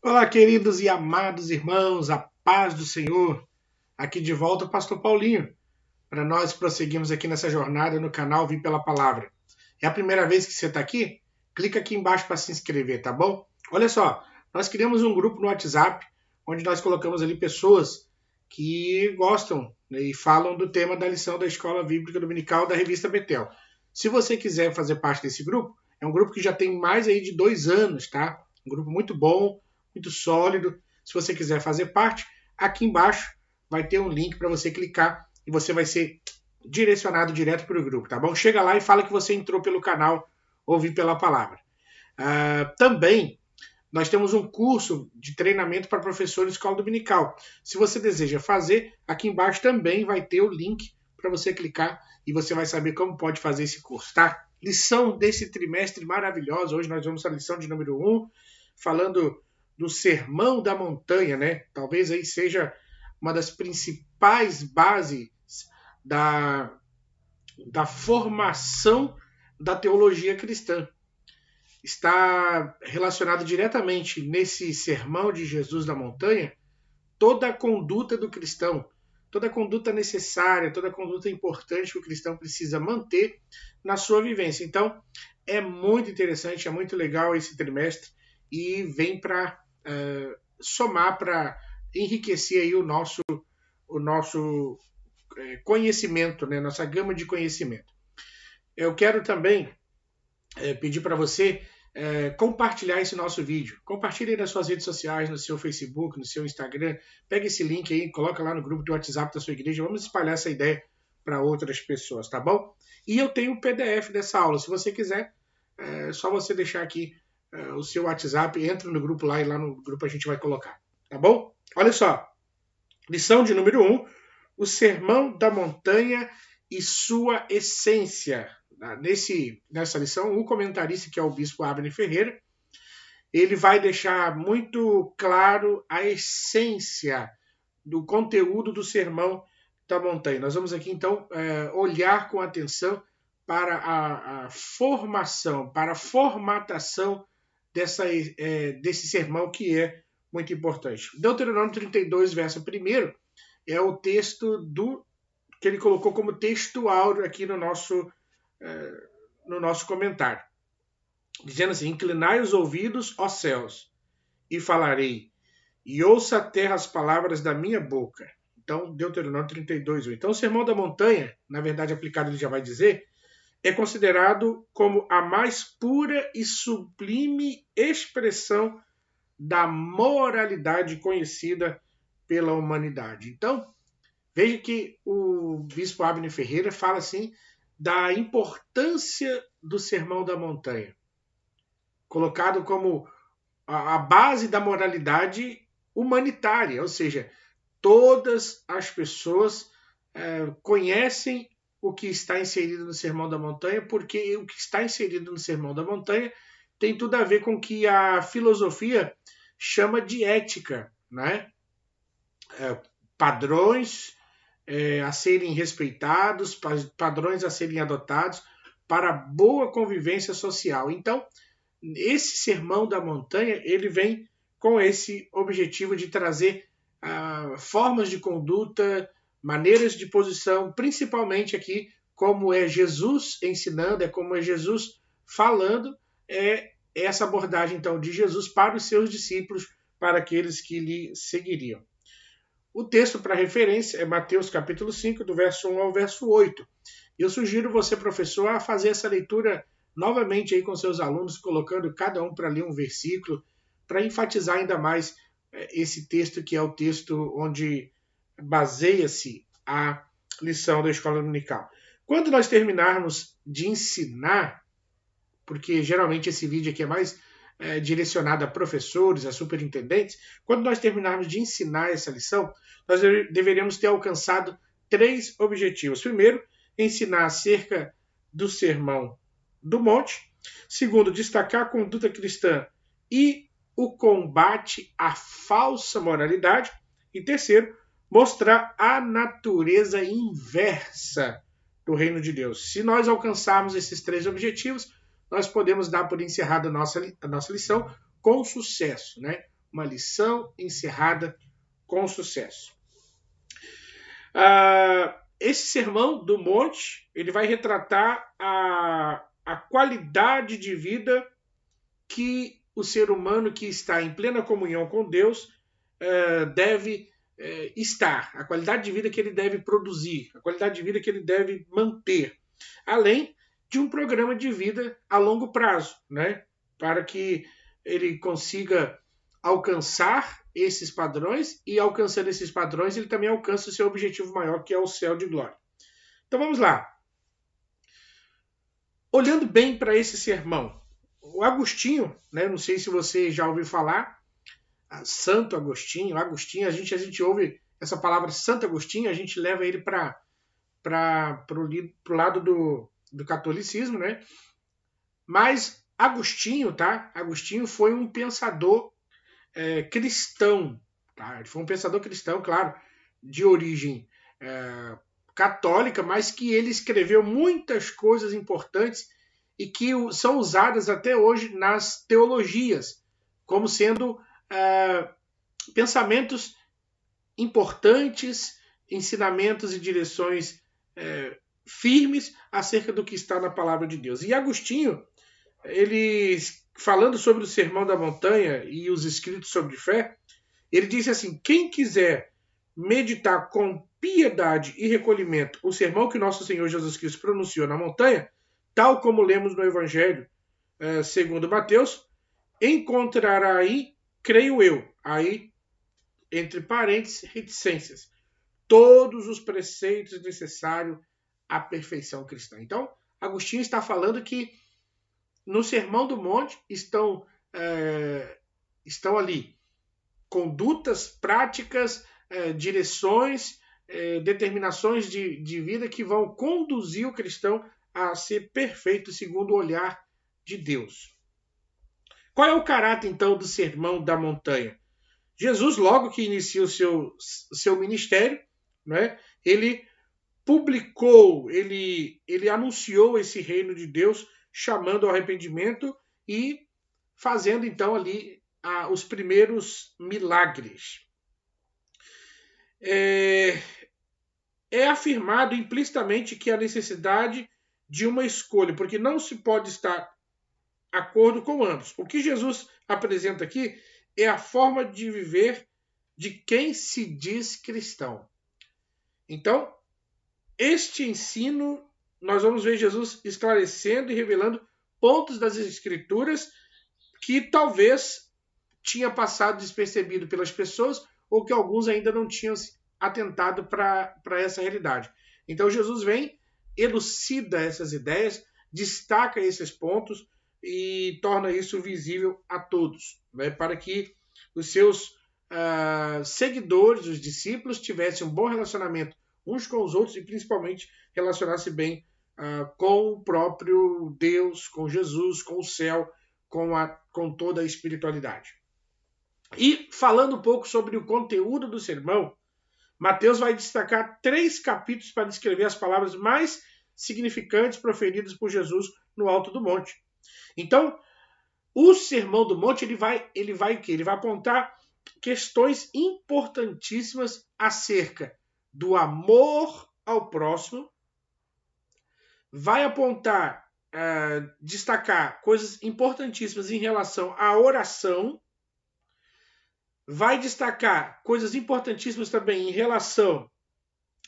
Olá, queridos e amados irmãos, a paz do Senhor. Aqui de volta o pastor Paulinho, para nós prosseguirmos aqui nessa jornada no canal Vi pela Palavra. É a primeira vez que você está aqui? Clica aqui embaixo para se inscrever, tá bom? Olha só, nós criamos um grupo no WhatsApp, onde nós colocamos ali pessoas que gostam, né, e falam do tema da lição da Escola Bíblica Dominical da Revista Betel. Se você quiser fazer parte desse grupo, é um grupo que já tem mais aí de 2 anos, tá? Um grupo muito bom, muito sólido. Se você quiser fazer parte, aqui embaixo vai ter um link para você clicar e você vai ser direcionado direto para o grupo, tá bom? Chega lá e fala que você entrou pelo canal Ouvir pela Palavra. Também nós temos um curso de treinamento para professores de escola dominical. Se você deseja fazer, aqui embaixo também vai ter o link para você clicar e você vai saber como pode fazer esse curso, tá? Lição desse trimestre maravilhosa. Hoje nós vamos à lição de número 1, falando do Sermão da Montanha, né? Talvez aí seja uma das principais bases da formação da teologia cristã. Está relacionado diretamente nesse sermão de Jesus da montanha toda a conduta do cristão, toda a conduta necessária, toda a conduta importante que o cristão precisa manter na sua vivência. Então, é muito interessante, é muito legal esse trimestre e vem para somar, para enriquecer aí o nosso conhecimento, né? Nossa gama de conhecimento. Eu quero também pedir para você compartilhar esse nosso vídeo. Compartilhe aí nas suas redes sociais, no seu Facebook, no seu Instagram. Pega esse link aí, coloca lá no grupo do WhatsApp da sua igreja. Vamos espalhar essa ideia para outras pessoas, tá bom? E eu tenho o PDF dessa aula. Se você quiser, é só você deixar aqui o seu WhatsApp, entra no grupo lá e lá no grupo a gente vai colocar, tá bom? Olha só, lição de número 1, o Sermão da Montanha e sua essência. Nessa lição, o comentarista, que é o bispo Abner Ferreira, ele vai deixar muito claro a essência do conteúdo do Sermão da Montanha. Nós vamos aqui, então, olhar com atenção para a formação, para a formatação desse sermão, que é muito importante. Deuteronômio 32, verso 1, é o texto que ele colocou como texto áureo aqui no nosso comentário, dizendo assim: inclinai os ouvidos, ó céus, e falarei, e ouça a terra as palavras da minha boca. Então, Deuteronômio 32, 1. Então, o Sermão da Montanha, na verdade aplicado ele já vai dizer, é considerado como a mais pura e sublime expressão da moralidade conhecida pela humanidade. Então, veja que o bispo Abner Ferreira fala assim da importância do Sermão da Montanha, colocado como a base da moralidade humanitária, ou seja, todas as pessoas conhecem o que está inserido no Sermão da Montanha, porque o que está inserido no Sermão da Montanha tem tudo a ver com o que a filosofia chama de ética, né? Padrões a serem respeitados, padrões a serem adotados para a boa convivência social. Então, esse Sermão da Montanha, ele vem com esse objetivo de trazer formas de conduta, maneiras de posição, principalmente aqui, como é Jesus ensinando, como é Jesus falando, é essa abordagem, então, de Jesus para os seus discípulos, para aqueles que lhe seguiriam. O texto para referência é Mateus capítulo 5, do verso 1 ao verso 8. Eu sugiro você, professor, a fazer essa leitura novamente aí com seus alunos, colocando cada um para ler um versículo, para enfatizar ainda mais esse texto, que é o texto onde baseia-se a lição da escola dominical. Quando nós terminarmos de ensinar, porque geralmente esse vídeo aqui é mais direcionado a professores, a superintendentes, quando nós terminarmos de ensinar essa lição, nós deveríamos ter alcançado 3 objetivos. Primeiro, ensinar acerca do Sermão do Monte. Segundo, destacar a conduta cristã e o combate à falsa moralidade. E terceiro, mostrar a natureza inversa do reino de Deus. Se nós alcançarmos esses 3 objetivos, nós podemos dar por encerrada a nossa lição com sucesso, né? uma lição encerrada com sucesso. Esse sermão do monte, ele vai retratar a qualidade de vida que o ser humano que está em plena comunhão com Deus deve estar, a qualidade de vida que ele deve produzir, a qualidade de vida que ele deve manter, além de um programa de vida a longo prazo, né? Para que ele consiga alcançar esses padrões e, alcançando esses padrões, ele também alcança o seu objetivo maior, que é o céu de glória. Então vamos lá. Olhando bem para esse sermão, o Agostinho, né, não sei se você já ouviu falar, Santo Agostinho, a gente ouve essa palavra Santo Agostinho, a gente leva ele para o lado do catolicismo, né? Mas Agostinho, tá? Agostinho foi um pensador cristão, tá? Ele foi um pensador cristão, claro, de origem católica, mas que ele escreveu muitas coisas importantes e que são usadas até hoje nas teologias, como sendo pensamentos importantes, ensinamentos e direções firmes acerca do que está na palavra de Deus. E Agostinho, ele, falando sobre o Sermão da Montanha e os escritos sobre fé, ele disse assim: quem quiser meditar com piedade e recolhimento o sermão que nosso Senhor Jesus Cristo pronunciou na montanha, tal como lemos no Evangelho segundo Mateus, encontrará aí, creio eu, aí, entre parênteses, reticências, todos os preceitos necessários à perfeição cristã. Então, Agostinho está falando que no Sermão do Monte estão ali condutas, práticas, direções, determinações de vida que vão conduzir o cristão a ser perfeito segundo o olhar de Deus. Qual é o caráter, então, do Sermão da Montanha? Jesus, logo que inicia o seu ministério, né, ele publicou, ele anunciou esse reino de Deus, chamando ao arrependimento e fazendo, então, ali os primeiros milagres. É afirmado implicitamente que há necessidade de uma escolha, porque não se pode estar de acordo com ambos. O que Jesus apresenta aqui é a forma de viver de quem se diz cristão. Então, este ensino, nós vamos ver Jesus esclarecendo e revelando pontos das Escrituras que talvez tinha passado despercebido pelas pessoas ou que alguns ainda não tinham atentado para essa realidade. Então Jesus vem, elucida essas ideias, destaca esses pontos e torna isso visível a todos, né, para que os seus seguidores, os discípulos, tivessem um bom relacionamento uns com os outros e principalmente relacionassem bem com o próprio Deus, com Jesus, com o céu, com toda a espiritualidade. E falando um pouco sobre o conteúdo do sermão, Mateus vai destacar 3 capítulos para descrever as palavras mais significantes proferidas por Jesus no Alto do Monte. Então, o Sermão do Monte ele vai o quê? Ele vai apontar questões importantíssimas acerca do amor ao próximo, vai apontar, destacar coisas importantíssimas em relação à oração, vai destacar coisas importantíssimas também em relação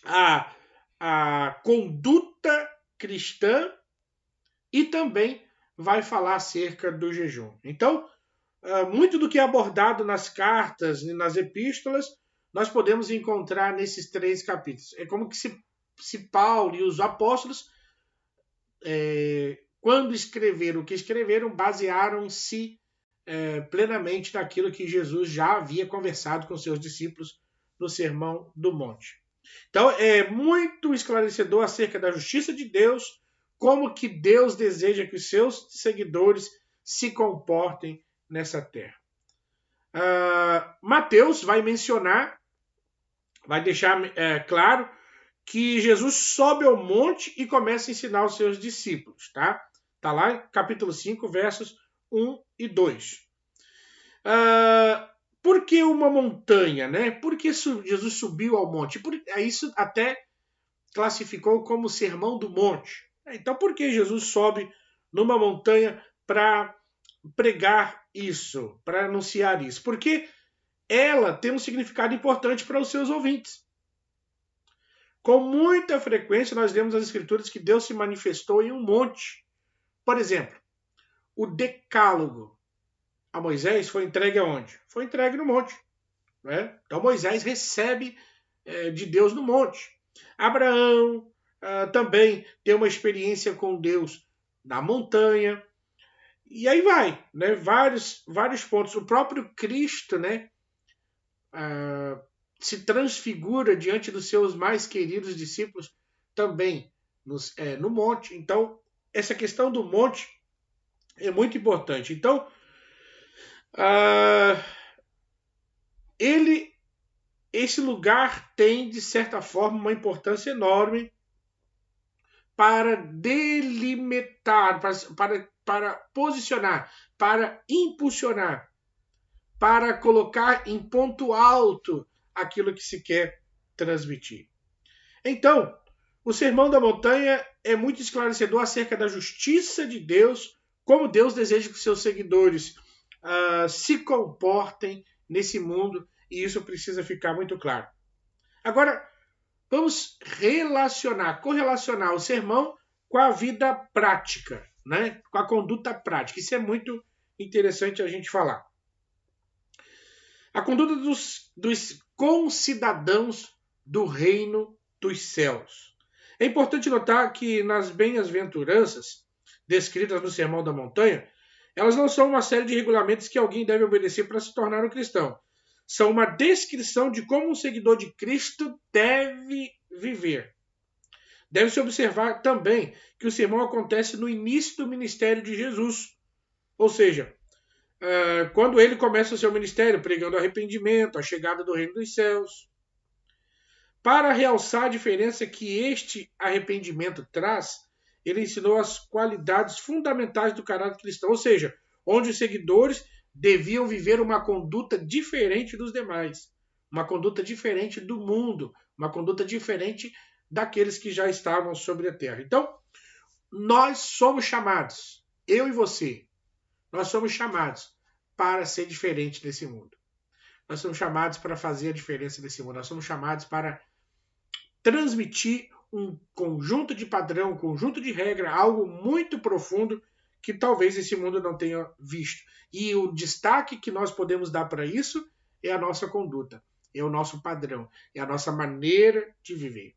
à conduta cristã e também vai falar acerca do jejum. Então, muito do que é abordado nas cartas e nas epístolas, nós podemos encontrar nesses 3 capítulos. É como que se Paulo e os apóstolos, quando escreveram o que escreveram, basearam-se plenamente naquilo que Jesus já havia conversado com seus discípulos no Sermão do Monte. Então, é muito esclarecedor acerca da justiça de Deus, como que Deus deseja que os seus seguidores se comportem nessa terra. Mateus vai mencionar, vai deixar claro que Jesus sobe ao monte e começa a ensinar os seus discípulos. Tá lá em capítulo 5, versos 1 e 2. Por que uma montanha, né? Por que Jesus subiu ao monte? Isso até classificou como Sermão do Monte. Então, por que Jesus sobe numa montanha para pregar isso, para anunciar isso? Porque ela tem um significado importante para os seus ouvintes. Com muita frequência, nós lemos nas Escrituras que Deus se manifestou em um monte. Por exemplo, o Decálogo a Moisés foi entregue aonde? Foi entregue no monte. Né? Então Moisés recebe de Deus no monte. Abraão também tem uma experiência com Deus na montanha. E aí vai, né? Vários pontos. O próprio Cristo, né? Se transfigura diante dos seus mais queridos discípulos também no monte. Então, essa questão do monte é muito importante. Então, esse lugar tem, de certa forma, uma importância enorme para delimitar, para posicionar, para impulsionar, para colocar em ponto alto aquilo que se quer transmitir. Então, o Sermão da Montanha é muito esclarecedor acerca da justiça de Deus, como Deus deseja que seus seguidores se comportem nesse mundo, e isso precisa ficar muito claro. Agora, vamos correlacionar o sermão com a vida prática, né? Com a conduta prática. Isso é muito interessante a gente falar. A conduta dos concidadãos do reino dos céus. É importante notar que nas bem-aventuranças descritas no Sermão da Montanha, elas não são uma série de regulamentos que alguém deve obedecer para se tornar um cristão. São uma descrição de como um seguidor de Cristo deve viver. Deve-se observar também que o sermão acontece no início do ministério de Jesus. Ou seja, quando ele começa o seu ministério, pregando arrependimento, a chegada do reino dos céus. Para realçar a diferença que este arrependimento traz, ele ensinou as qualidades fundamentais do caráter cristão, ou seja, onde os seguidores deviam viver uma conduta diferente dos demais, uma conduta diferente do mundo, uma conduta diferente daqueles que já estavam sobre a terra. Então, nós somos chamados, eu e você, nós somos chamados para ser diferente desse mundo. Nós somos chamados para fazer a diferença desse mundo. Nós somos chamados para transmitir um conjunto de padrão, um conjunto de regra, algo muito profundo que talvez esse mundo não tenha visto. E o destaque que nós podemos dar para isso é a nossa conduta, é o nosso padrão, é a nossa maneira de viver.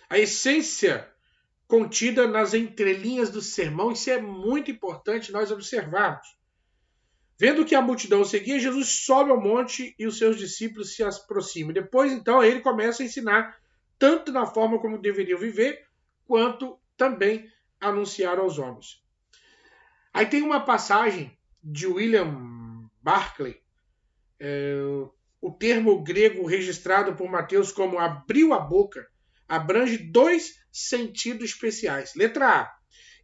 A essência contida nas entrelinhas do sermão, isso é muito importante nós observarmos. Vendo que a multidão o seguia, Jesus sobe ao monte e os seus discípulos se aproximam. Depois, então, ele começa a ensinar tanto na forma como deveriam viver, quanto também anunciar aos homens. Aí tem uma passagem de William Barclay, o termo grego registrado por Mateus como abriu a boca, abrange dois sentidos especiais. Letra A,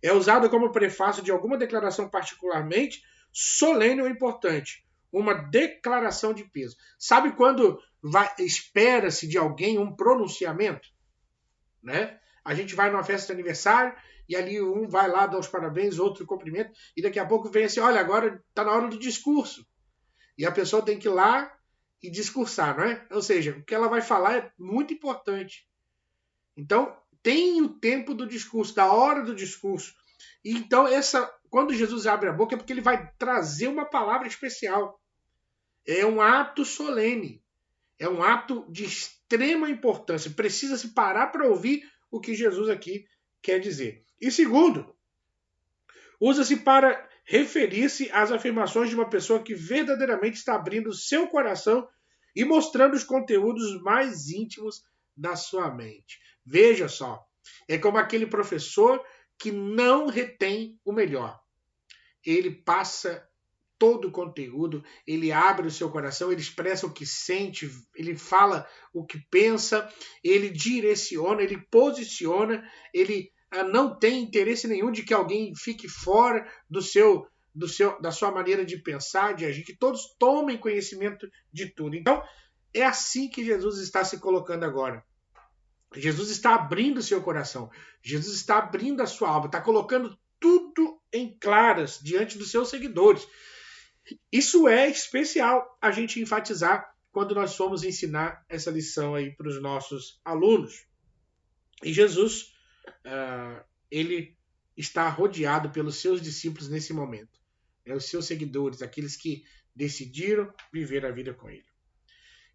é usado como prefácio de alguma declaração particularmente solene ou importante, uma declaração de peso. Sabe quando espera-se de alguém um pronunciamento? Né? A gente vai numa festa de aniversário e ali um vai lá dar os parabéns, outro cumprimenta, e daqui a pouco vem assim, olha, agora está na hora do discurso. E a pessoa tem que ir lá e discursar, não é? Ou seja, o que ela vai falar é muito importante. Então, tem o tempo do discurso, da hora do discurso. E então, quando Jesus abre a boca é porque ele vai trazer uma palavra especial. É um ato solene. É um ato de extrema importância. Precisa se parar para ouvir o que Jesus aqui quer dizer. E segundo, usa-se para referir-se às afirmações de uma pessoa que verdadeiramente está abrindo seu coração e mostrando os conteúdos mais íntimos da sua mente. Veja só, é como aquele professor que não retém o melhor. Ele passa todo o conteúdo, ele abre o seu coração, ele expressa o que sente, ele fala o que pensa, ele direciona, ele posiciona, ele não tem interesse nenhum de que alguém fique fora do seu da sua maneira de pensar, de agir, que todos tomem conhecimento de tudo. Então, é assim que Jesus está se colocando agora. Jesus está abrindo o seu coração. Jesus está abrindo a sua alma, está colocando tudo em claras diante dos seus seguidores. Isso é especial a gente enfatizar quando nós formos ensinar essa lição aí para os nossos alunos. E Jesus, ele está rodeado pelos seus discípulos nesse momento. Os seus seguidores, aqueles que decidiram viver a vida com ele.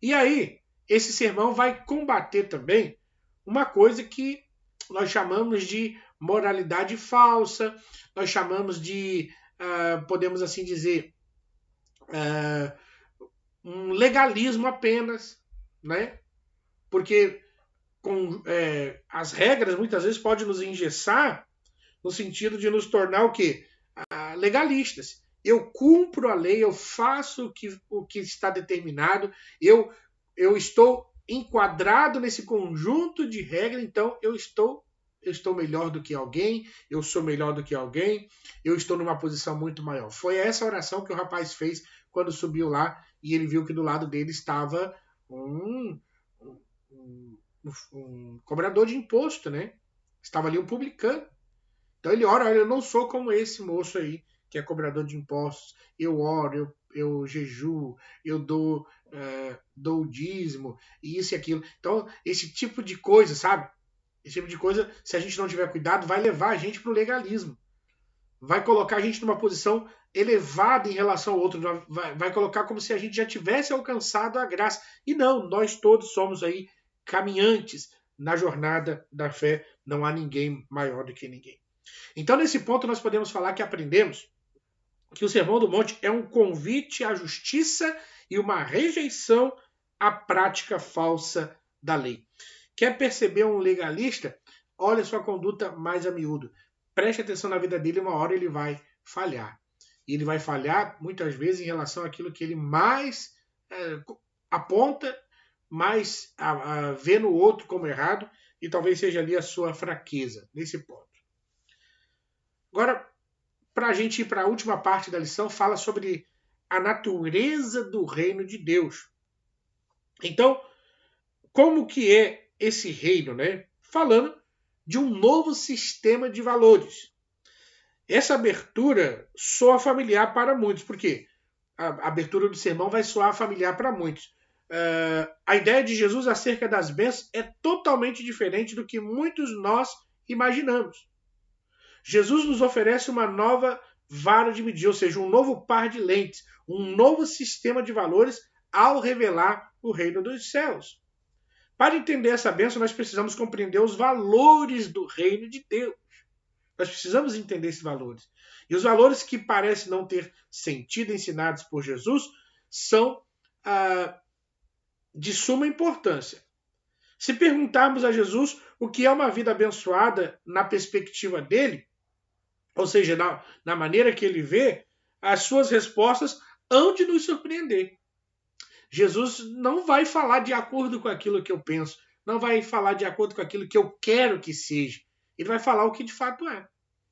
E aí, esse sermão vai combater também uma coisa que nós chamamos de moralidade falsa, nós chamamos de, podemos assim dizer, um legalismo apenas, né? Porque as regras muitas vezes podem nos engessar no sentido de nos tornar o quê? Legalistas. Eu cumpro a lei, eu faço o que está determinado, eu estou enquadrado nesse conjunto de regras, então eu estou melhor do que alguém, eu sou melhor do que alguém, eu estou numa posição muito maior. Foi essa oração que o rapaz fez quando subiu lá e ele viu que do lado dele estava um cobrador de imposto, né? Estava ali um publicano. Então ele ora, olha, eu não sou como esse moço aí, que é cobrador de impostos. Eu oro, eu jejuo, eu dou o dízimo, e isso e aquilo. Então, esse tipo de coisa, sabe? Esse tipo de coisa, se a gente não tiver cuidado, vai levar a gente para o legalismo. Vai colocar a gente numa posição elevada em relação ao outro. Vai colocar como se a gente já tivesse alcançado a graça. E não, nós todos somos aí caminhantes na jornada da fé. Não há ninguém maior do que ninguém. Então, nesse ponto, nós podemos falar que aprendemos que o Sermão do Monte é um convite à justiça e uma rejeição à prática falsa da lei. Quer perceber um legalista? Olha sua conduta mais a miúdo. Preste atenção na vida dele, uma hora ele vai falhar. E ele vai falhar, muitas vezes, em relação àquilo que ele mais aponta, mais vê no outro como errado, e talvez seja ali a sua fraqueza, nesse ponto. Agora, para a gente ir para a última parte da lição, fala sobre a natureza do reino de Deus. Então, como que é esse reino, né? Falando de um novo sistema de valores. Essa abertura soa familiar para muitos, porque a abertura do sermão vai soar familiar para muitos. A ideia de Jesus acerca das bênçãos é totalmente diferente do que muitos nós imaginamos. Jesus nos oferece uma nova vara de medir, ou seja, um novo par de lentes, um novo sistema de valores ao revelar o reino dos céus. Para entender essa bênção, nós precisamos compreender os valores do reino de Deus. Nós precisamos entender esses valores. E os valores que parecem não ter sentido ensinados por Jesus são de suma importância. Se perguntarmos a Jesus o que é uma vida abençoada na perspectiva dele, ou seja, na maneira que ele vê, as suas respostas hão de nos surpreender. Jesus não vai falar de acordo com aquilo que eu penso, não vai falar de acordo com aquilo que eu quero que seja. Ele vai falar o que de fato é.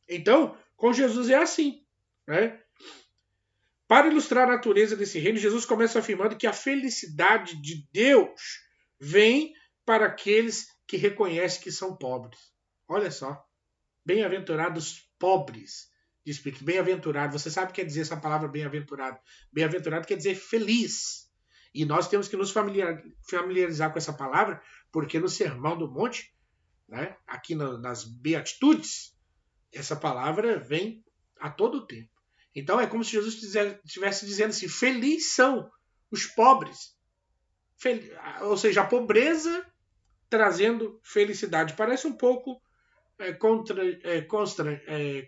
Então, com Jesus é assim, né? Para ilustrar a natureza desse reino, Jesus começa afirmando que a felicidade de Deus vem para aqueles que reconhecem que são pobres. Olha só. Bem-aventurados pobres de espírito. Bem-aventurado. Você sabe o que quer dizer essa palavra bem-aventurado? Bem-aventurado quer dizer feliz. E nós temos que nos familiarizar com essa palavra, porque no Sermão do Monte, né, aqui nas Beatitudes, essa palavra vem a todo tempo. Então é como se Jesus estivesse dizendo assim, feliz são os pobres. Ou seja, a pobreza trazendo felicidade. Parece um pouco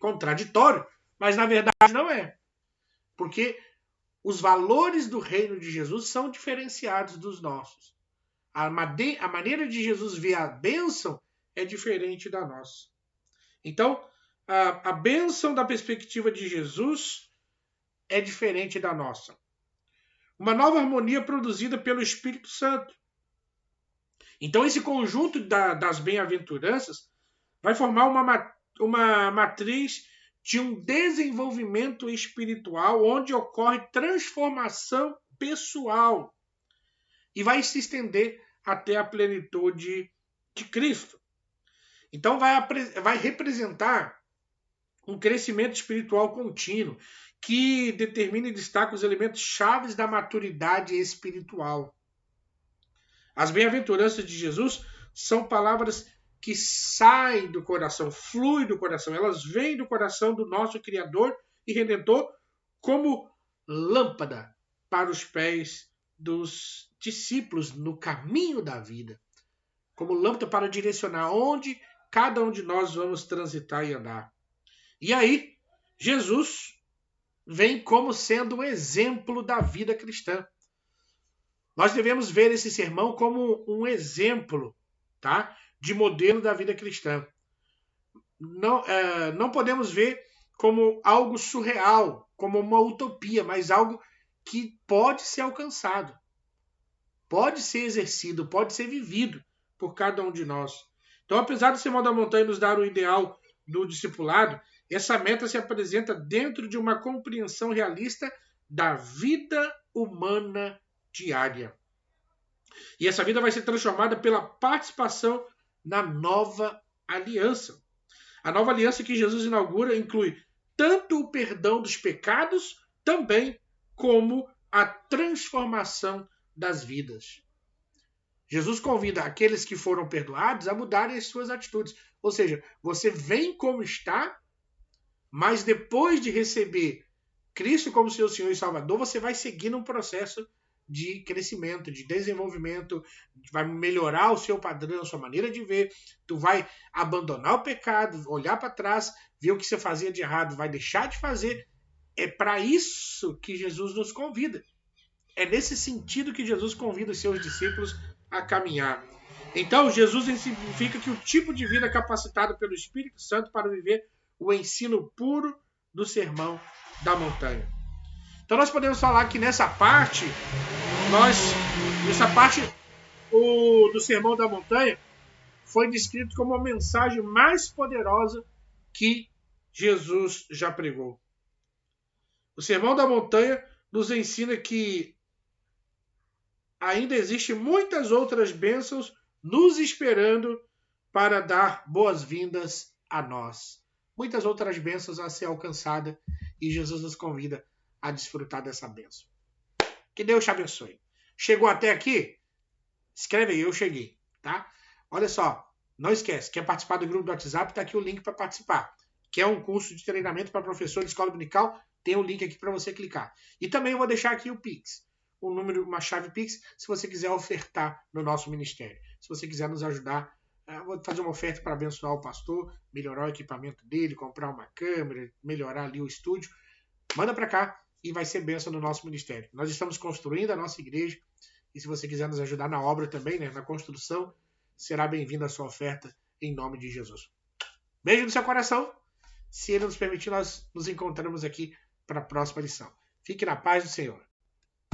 contraditório, mas na verdade não é. Porque os valores do reino de Jesus são diferenciados dos nossos. A maneira de Jesus ver a bênção é diferente da nossa. Então, a bênção da perspectiva de Jesus é diferente da nossa. Uma nova harmonia produzida pelo Espírito Santo. Então, esse conjunto das bem-aventuranças vai formar uma matriz de um desenvolvimento espiritual onde ocorre transformação pessoal e vai se estender até a plenitude de Cristo. Então vai representar um crescimento espiritual contínuo que determina e destaca os elementos chaves da maturidade espiritual. As bem-aventuranças de Jesus são palavras que saem do coração, fluem do coração, elas vêm do coração do nosso Criador e Redentor como lâmpada para os pés dos discípulos no caminho da vida, como lâmpada para direcionar onde cada um de nós vamos transitar e andar. E aí, Jesus vem como sendo um exemplo da vida cristã. Nós devemos ver esse sermão como um exemplo, tá, de modelo da vida cristã. Não podemos ver como algo surreal, como uma utopia, mas algo que pode ser alcançado, pode ser exercido, pode ser vivido por cada um de nós. Então, apesar do Sermão da Montanha nos dar o ideal do discipulado, essa meta se apresenta dentro de uma compreensão realista da vida humana diária. E essa vida vai ser transformada pela participação na nova aliança. A nova aliança que Jesus inaugura inclui tanto o perdão dos pecados, também como a transformação das vidas. Jesus convida aqueles que foram perdoados a mudarem as suas atitudes. Ou seja, você vem como está, mas depois de receber Cristo como seu Senhor e Salvador, você vai seguir um processo de crescimento, de desenvolvimento, vai melhorar o seu padrão, a sua maneira de ver, tu vai abandonar o pecado, olhar para trás, ver o que você fazia de errado, vai deixar de fazer. É para isso que Jesus nos convida. É nesse sentido que Jesus convida os seus discípulos a caminhar. Então, Jesus significa que o tipo de vida capacitado pelo Espírito Santo para viver o ensino puro do Sermão da Montanha. Então nós podemos falar que nessa parte do Sermão da Montanha foi descrito como a mensagem mais poderosa que Jesus já pregou. O Sermão da Montanha nos ensina que ainda existem muitas outras bênçãos nos esperando para dar boas-vindas a nós. Muitas outras bênçãos a ser alcançadas e Jesus nos convida a desfrutar dessa bênção. Que Deus te abençoe. Chegou até aqui? Escreve aí, eu cheguei, tá? Olha só, não esquece, quer participar do grupo do WhatsApp, tá aqui o link para participar. Quer um curso de treinamento para professor de escola dominical? Tem o link aqui para você clicar. E também eu vou deixar aqui o Pix, um número, uma chave Pix, se você quiser ofertar no nosso ministério. Se você quiser nos ajudar, vou fazer uma oferta para abençoar o pastor, melhorar o equipamento dele, comprar uma câmera, melhorar ali o estúdio. Manda para cá e vai ser bênção no nosso ministério. Nós estamos construindo a nossa igreja e se você quiser nos ajudar na obra também, né, na construção, será bem-vinda a sua oferta em nome de Jesus. Beijo no seu coração. Se Ele nos permitir, nós nos encontramos aqui para a próxima lição. Fique na paz do Senhor.